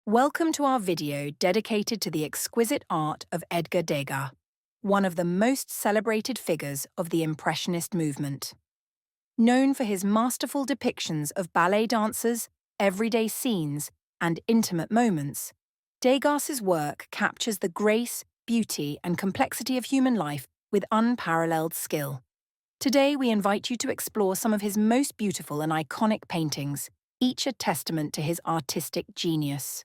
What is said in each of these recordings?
Welcome to our video dedicated to the exquisite art of Edgar Degas, one of the most celebrated figures of the Impressionist movement. Known for his masterful depictions of ballet dancers, everyday scenes, and intimate moments, Degas's work captures the grace, beauty, and complexity of human life with unparalleled skill. Today, we invite you to explore some of his most beautiful and iconic paintings, each a testament to his artistic genius.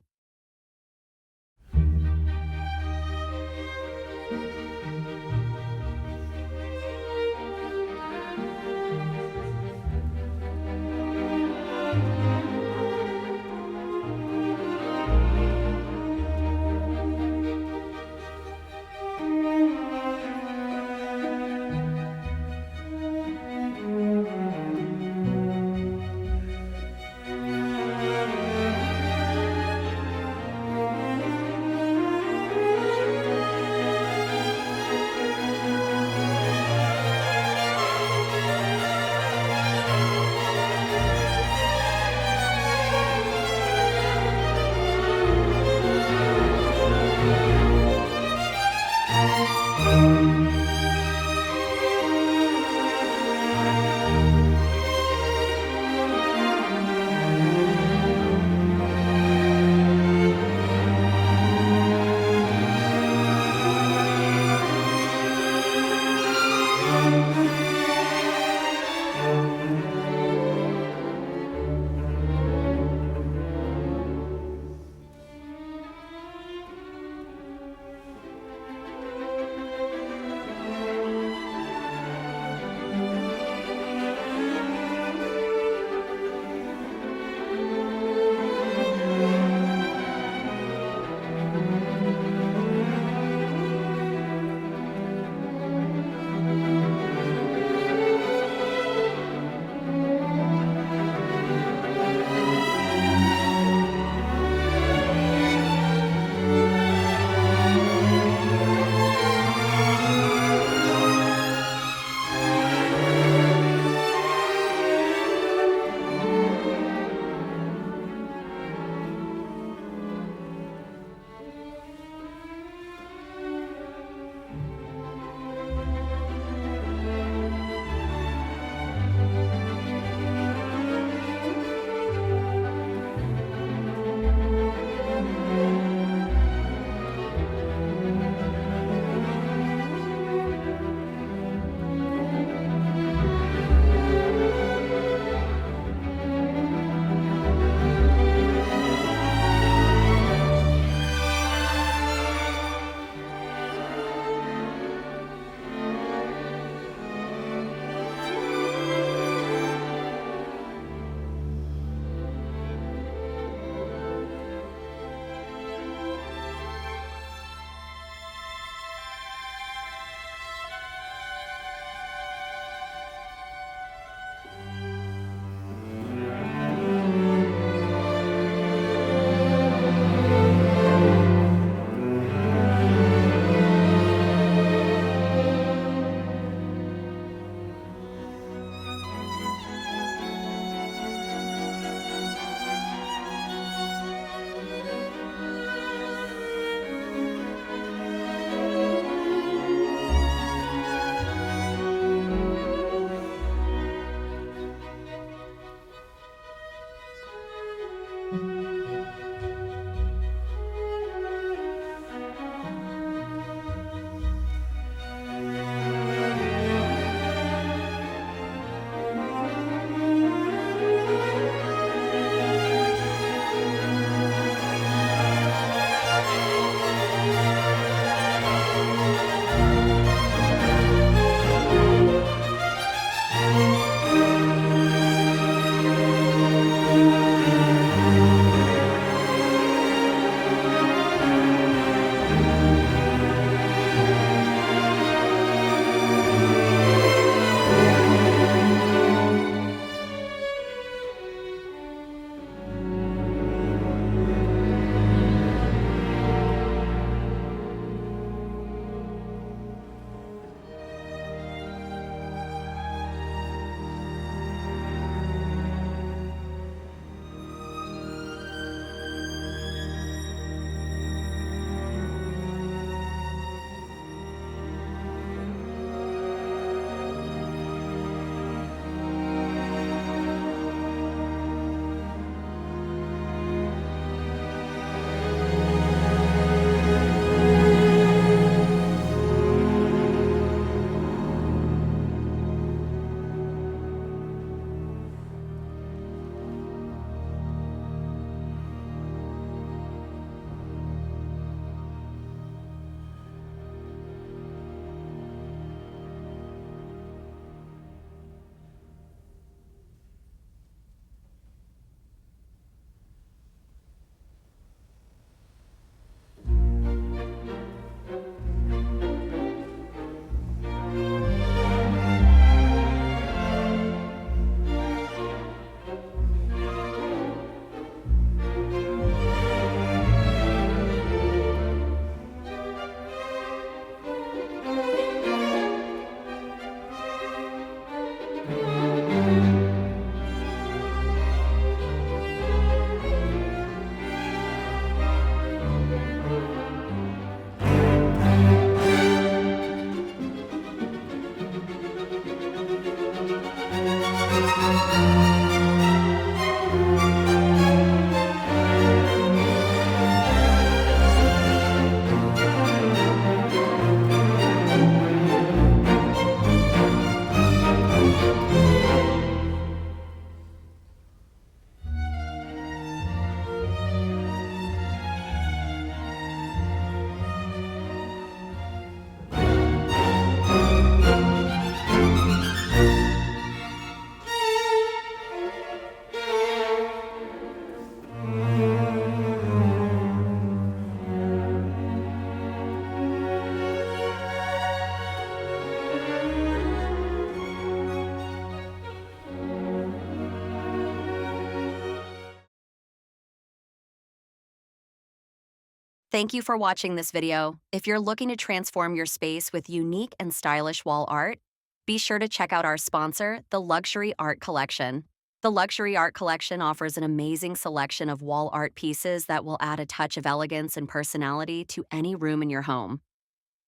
Thank you for watching this video. If you're looking to transform your space with unique and stylish wall art, be sure to check out our sponsor, the Luxury Art Collection. The Luxury Art Collection offers an amazing selection of wall art pieces that will add a touch of elegance and personality to any room in your home.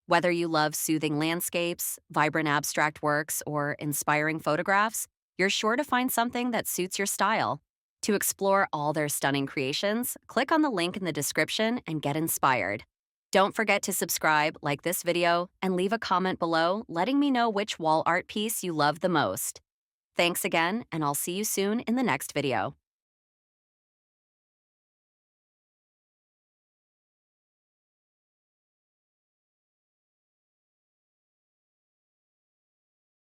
Whether you love soothing landscapes, vibrant abstract works, or inspiring photographs, you're sure to find something that suits your style. To explore all their stunning creations, click on the link in the description and get inspired. Don't forget to subscribe, like this video, and leave a comment below letting me know which wall art piece you love the most. Thanks again, and I'll see you soon in the next video.